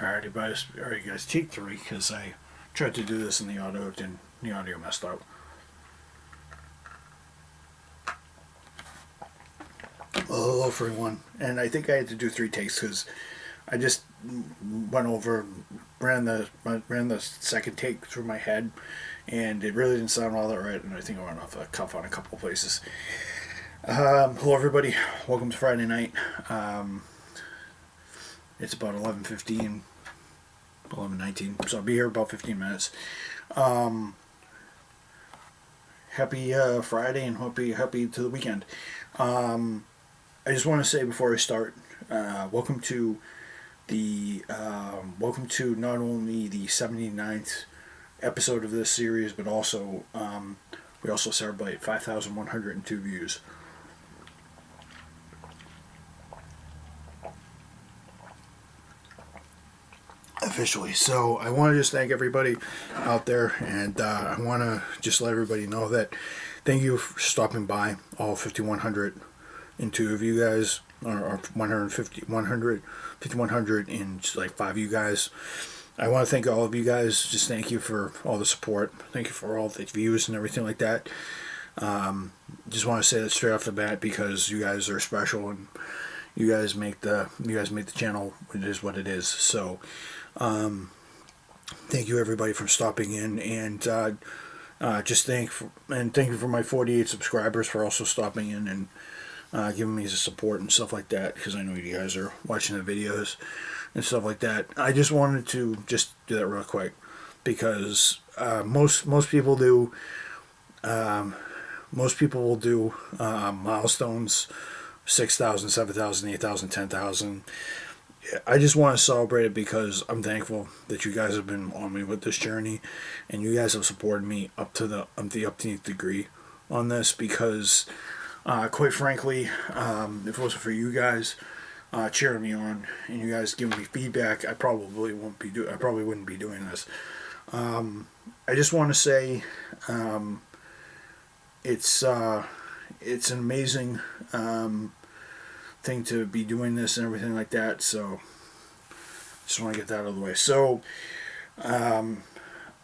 Alright, guys, take three, because I tried to do this in the audio, and the audio messed up. Hello, everyone. And I think I had to do three takes because I just went over, ran the second take through my head, and it really didn't sound all that right. And I think I went off the cuff on a couple of places. Hello, everybody. Welcome to Friday night. It's about 11:15, 11:19, so I'll be here about 15 minutes. Happy Friday, and happy to the weekend. I just want to say before I start, welcome to not only the 79th episode of this series, but also we also celebrate 5,102 views. Officially. So I want to just thank everybody out there, and I want to just let everybody know that thank you for stopping by, all 5,102 of you guys, or 5,100 and like 5 of you guys. I want to thank all of you guys. Just thank you for all the support. Thank you for all the views and everything like that. Just want to say that straight off the bat, because you guys are special, and you guys make the channel what it is what it is. So thank you everybody for stopping in, and thank you for my 48 subscribers for also stopping in and giving me the support and stuff like that, because I know you guys are watching the videos and stuff like that. I just wanted to just do that real quick, because most people do will do milestones, 6,000, 7,000, 8,000, 10,000. I just want to celebrate it, because I'm thankful that you guys have been on me with this journey, and you guys have supported me up to the umpteenth degree on this, because quite frankly, if it wasn't for you guys cheering me on and you guys giving me feedback, I probably wouldn't be doing this. I just want to say it's an amazing thing to be doing this and everything like that. So just want to get that out of the way. So I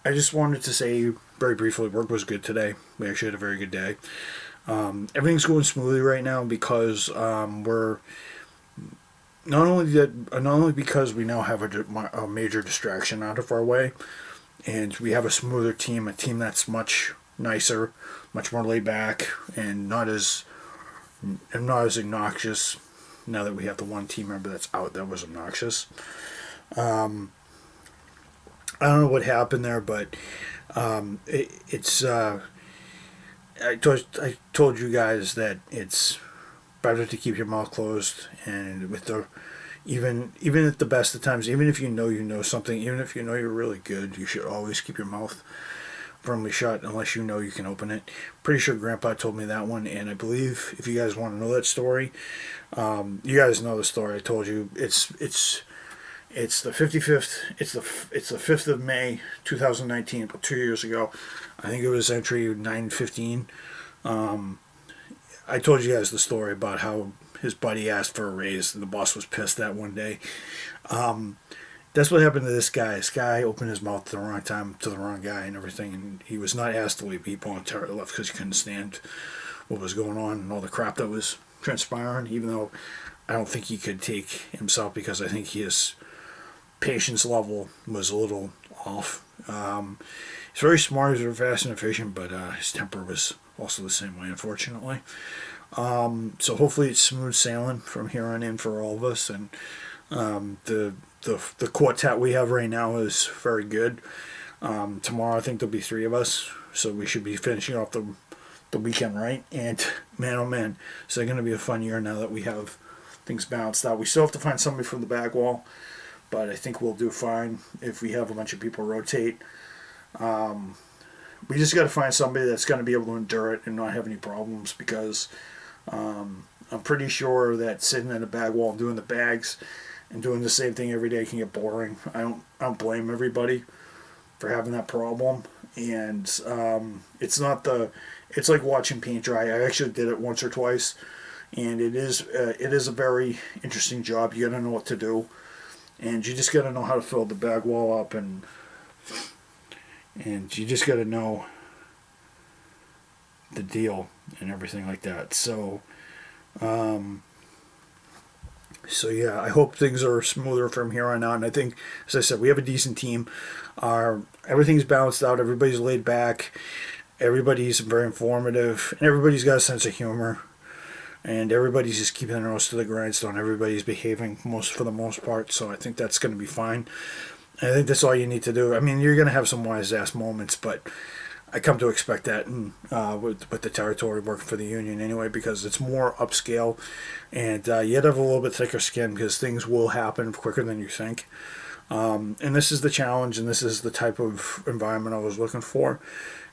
just wanted to say very briefly, work was good today. We actually had a very good day. Everything's going smoothly right now, because we're not only because we now have a major distraction out of our way, and we have a smoother team, a team that's much nicer, much more laid back, and not as obnoxious. Now that we have the one team member that's out that was obnoxious. I don't know what happened there, but it's I told you guys that it's better to keep your mouth closed, and with the even at the best of times, even if you know something, even if you know you're really good, you should always keep your mouth firmly shut unless you know you can open it. Pretty sure Grandpa told me that one, and I believe if you guys want to know that story, you guys know the story. I told you it's the 55th. It's the 5th of May, 2019, about 2 years ago. I think it was entry 915. I told you guys the story about how his buddy asked for a raise, and the boss was pissed that one day. That's what happened to this guy. This guy opened his mouth at the wrong time to the wrong guy and everything, and he was not asked to leave. He voluntarily left because he couldn't stand what was going on and all the crap that was transpiring, even though I don't think he could take himself, because I think his patience level was a little off. He's very smart, he's very fast and efficient, but his temper was also the same way, unfortunately. So hopefully it's smooth sailing from here on in for all of us, and the quartet we have right now is very good. Tomorrow I think there'll be 3 of us, so we should be finishing off the weekend right. And man, oh man, it's going to be a fun year now that we have things balanced out. We still have to find somebody for the back wall, but I think we'll do fine if we have a bunch of people rotate. We just got to find somebody that's going to be able to endure it and not have any problems, because I'm pretty sure that sitting at a bag wall and doing the bags and doing the same thing every day can get boring. I don't blame everybody for having that problem, and it's like watching paint dry. I actually did it once or twice, and it is a very interesting job. You got to know what to do. And you just got to know how to fill the bag wall up, and you just got to know the deal and everything like that. Um, so yeah, I hope things are smoother from here on out. And I think, as I said, we have a decent team. Everything's balanced out. Everybody's laid back. Everybody's very informative, and everybody's got a sense of humor. And everybody's just keeping their nose to the grindstone. Everybody's behaving for the most part. So I think that's going to be fine. And I think that's all you need to do. I mean, you're going to have some wise ass moments, but I come to expect that with the territory working for the union anyway, because it's more upscale, and you have to have a little bit thicker skin because things will happen quicker than you think. And this is the challenge, and this is the type of environment I was looking for.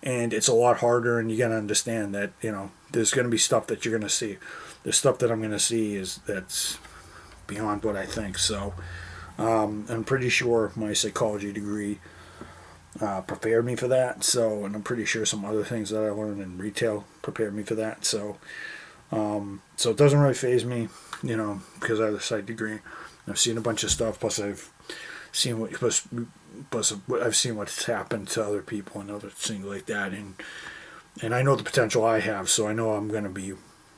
And it's a lot harder, and you got to understand that, there's going to be stuff that you're going to see. The stuff that I'm going to see that's beyond what I think. So I'm pretty sure my psychology degree prepared me for that. So, and I'm pretty sure some other things that I learned in retail prepared me for that. So it doesn't really faze me, because I have a psych degree. I've seen a bunch of stuff, plus I've seen I've seen what's happened to other people and other things like that, and I know the potential I have, so I know I'm going to be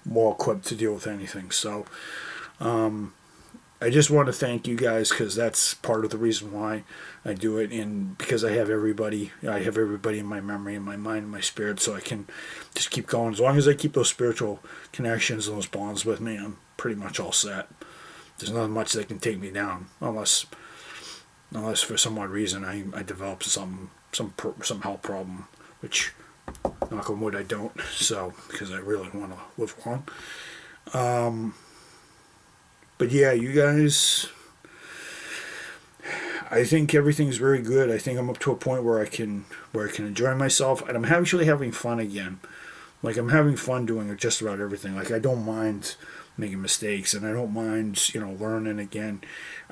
more equipped to deal with anything. So I just want to thank you guys, because that's part of the reason why I do it, and because I have everybody in my memory, in my mind, in my spirit, so I can just keep going. As long as I keep those spiritual connections and those bonds with me, I'm pretty much all set. There's not much that can take me down, unless for some odd reason I develop some health problem, which, knock on wood, I don't. So, because I really want to live long. But yeah, you guys, I think everything's very good. I think I'm up to a point where I can enjoy myself, and I'm actually having fun again. Like, I'm having fun doing just about everything. Like, I don't mind making mistakes, and I don't mind, learning again.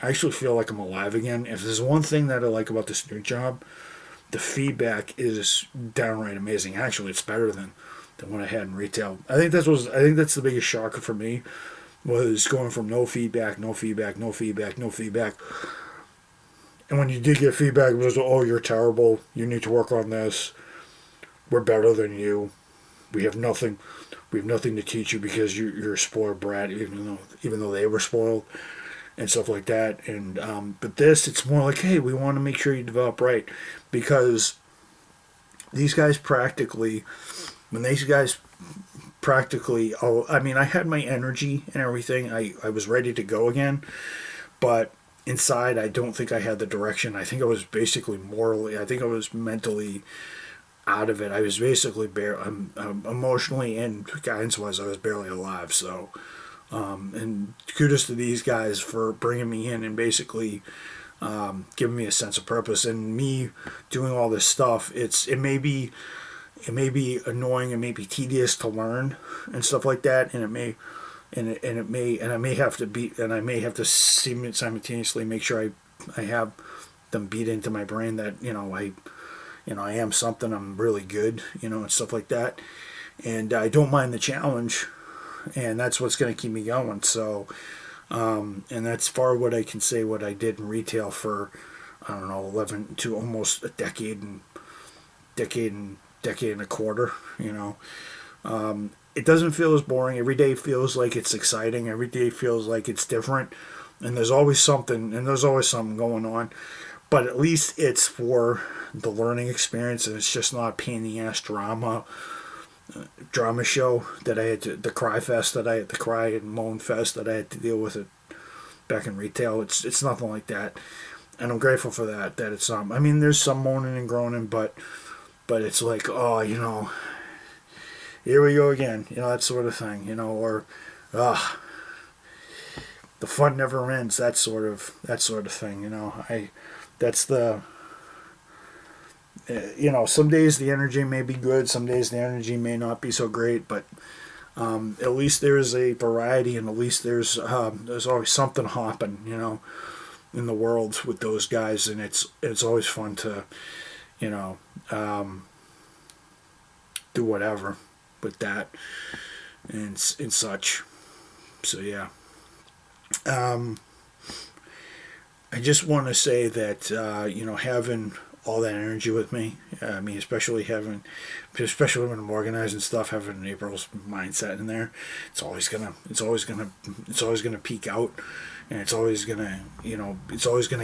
I actually feel like I'm alive again. If there's one thing that I like about this new job, the feedback is downright amazing. Actually, it's better than what I had in retail. I think that's the biggest shocker for me, was going from no feedback. And when you did get feedback, it was, oh, you're terrible. You need to work on this. We're better than you. We have nothing to teach you because you're a spoiled brat, even though they were spoiled and stuff like that. And but it's more like, hey, we want to make sure you develop right, because these guys practically, I mean, I had my energy and everything. I was ready to go again, but inside, I don't think I had the direction. I think I was basically I think I was mentally out of it. I was basically emotionally and guidance-wise, I was barely alive. So, and kudos to these guys for bringing me in and basically giving me a sense of purpose. And me doing all this stuff, it may be annoying, it may be tedious to learn and stuff like that, and I may have to simultaneously make sure I have them beat into my brain that I am something, I'm really good, and stuff like that. And I don't mind the challenge, and that's what's going to keep me going. So, and that's far what I can say what I did in retail for, I don't know, 11 to almost a decade and a quarter, It doesn't feel as boring. Every day feels like it's exciting. Every day feels like it's different. And there's always something going on. But at least it's for the learning experience, and it's just not a pain in the ass drama show that I had to, the cry fest that I had to cry and moan fest that I had to deal with it back in retail. It's nothing like that. And I'm grateful for that it's not. I mean, there's some moaning and groaning, but it's like, oh, here we go again, that sort of thing, or, the fun never ends, that sort of thing, that's the, some days the energy may be good, some days the energy may not be so great, but at least there's a variety, and at least there's always something hopping, in the world with those guys, and it's always fun to, do whatever with that and such. So yeah. I just want to say that having all that energy with me. I mean, especially when I'm organizing stuff, having April's mindset in there, it's always gonna peak out, and it's always gonna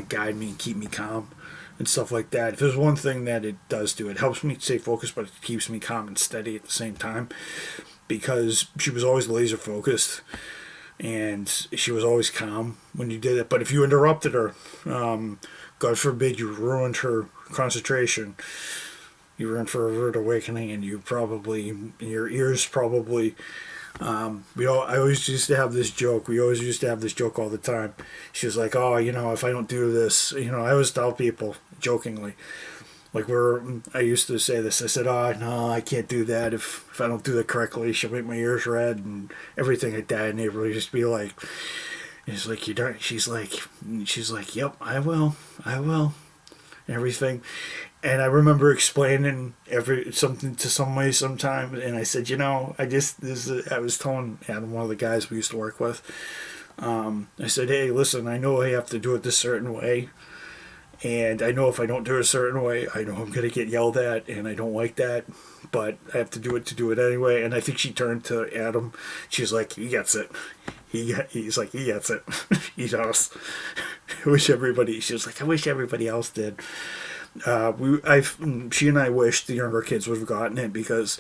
guide me and keep me calm and stuff like that. If there's one thing that it does do, it helps me stay focused, but it keeps me calm and steady at the same time, because she was always laser focused and she was always calm when you did it. But if you interrupted her, God forbid, you ruined her concentration. You were in for a rude awakening, and your ears probably. I always used to have this joke. We always used to have this joke all the time. She was like, "Oh, if I don't do this, I always tell people jokingly, like I used to say this. I said, "Oh, no, I can't do that. If I don't do it correctly, she'll make my ears red and everything like that." And April used to be like, "It's like you don't." She's like, "Yep, I will, and everything." And I remember explaining something to somebody sometime, and I said, I was telling Adam, one of the guys we used to work with. I said, "Hey, listen, I know I have to do it this certain way. And I know if I don't do it a certain way, I know I'm going to get yelled at, and I don't like that. But I have to do it anyway." And I think she turned to Adam. She's like, "He gets it. He's like, he gets it. He does." She was like, "I wish everybody else did." She and I wished the younger kids would have gotten it, because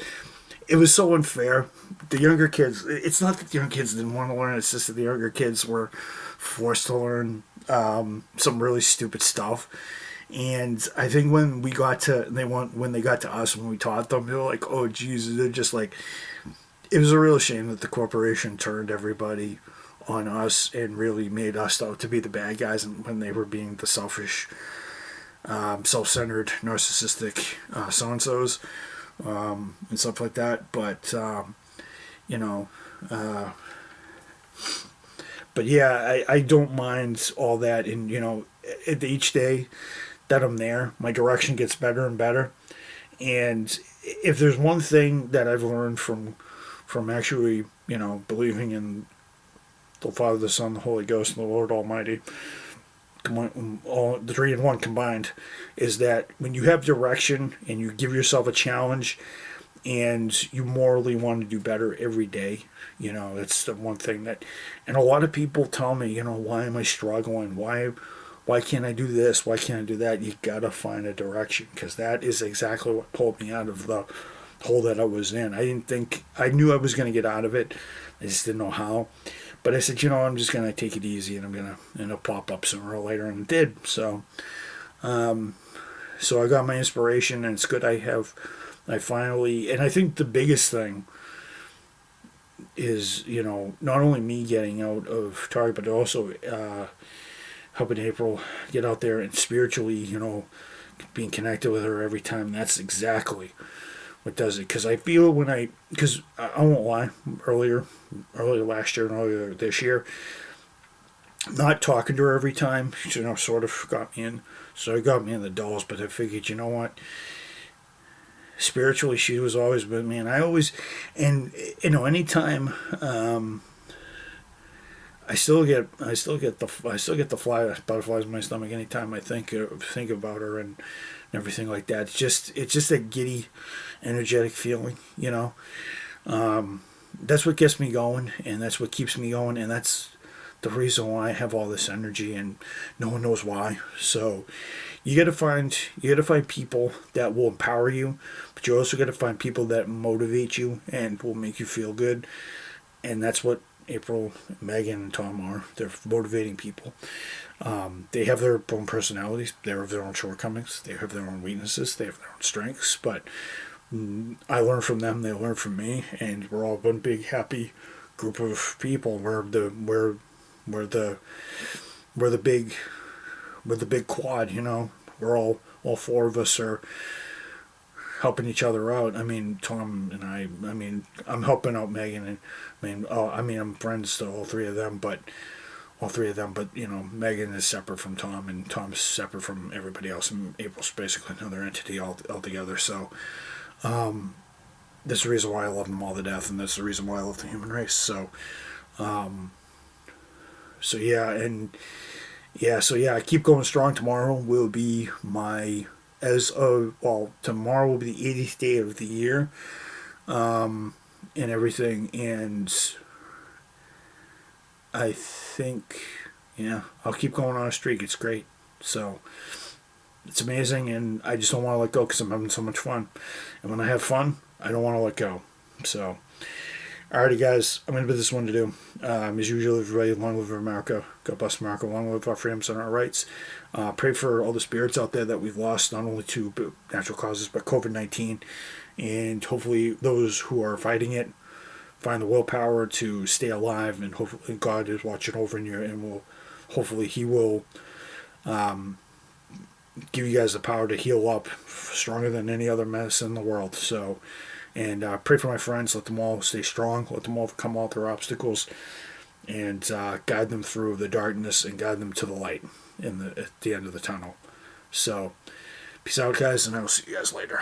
it was so unfair. The younger kids, it's not that the younger kids didn't want to learn, it's just that the younger kids were forced to learn some really stupid stuff. And I think when they got to us, when we taught them, they were like, "Oh Jesus," they're just like, it was a real shame that the corporation turned everybody on us and really made us out to be the bad guys, and when they were being the selfish, self-centered, narcissistic so-and-sos, and stuff like that. But but yeah, I don't mind all that. And each day that I'm there, my direction gets better and better. And if there's one thing that I've learned from actually believing in the Father, the Son, the Holy Ghost, and the Lord Almighty, all the three in one combined, is that when you have direction and you give yourself a challenge and you morally want to do better every day, that's the one thing that. And a lot of people tell me, "Why am I struggling? Why can't I do this? Why can't I do that?" You gotta find a direction, because that is exactly what pulled me out of the hole that I was in. I knew I was going to get out of it. I just didn't know how. But I said, I'm just going to take it easy, and it'll pop up sooner or later, and it did. So I got my inspiration, and it's good I finally, and I think the biggest thing is, not only me getting out of Target, but also helping April get out there and spiritually, being connected with her every time. That's exactly what does it. Because I feel because I won't lie, earlier last year and earlier this year, not talking to her every time, sort of got me in. So it got me in the dolls, but I figured, what? Spiritually, she was always with me, and I always, and anytime, I still get the butterflies in my stomach anytime I think about her and everything like that. It's just a giddy, energetic feeling, That's what gets me going, and that's what keeps me going, and that's the reason why I have all this energy, and no one knows why. So you gotta find people that will empower you, but you also gotta find people that motivate you and will make you feel good. And that's what April, Megan, and Tom are. They're motivating people. They have their own personalities. They have their own shortcomings. They have their own weaknesses. They have their own strengths. But I learn from them. They learn from me, and we're all one big happy group of people. We're the big quad. We're all four of us are helping each other out. I mean, Tom and I'm helping out Megan, and I'm friends to all three of them, but Megan is separate from Tom, and Tom's separate from everybody else, and April's basically another entity altogether. So that's the reason why I love them all to death, and that's the reason why I love the human race. So yeah, and Yeah, so yeah, I keep going strong. Tomorrow will be my tomorrow will be the 80th day of the year, and everything, and I think, yeah, I'll keep going on a streak. It's great. So it's amazing, and I just don't want to let go because I'm having so much fun. And when I have fun, I don't want to let go. So, alrighty, guys, I'm going to put this one to do. As usual, everybody, long live America. God bless America. Long live our freedoms and our rights. Pray for all the spirits out there that we've lost, not only to natural causes, but COVID-19. And hopefully, those who are fighting it find the willpower to stay alive, and hopefully God is watching over you, and He will give you guys the power to heal up stronger than any other medicine in the world. So, and pray for my friends. Let them all stay strong. Let them overcome all their obstacles, and guide them through the darkness and guide them to the light at the end of the tunnel. So, peace out, guys, and I will see you guys later.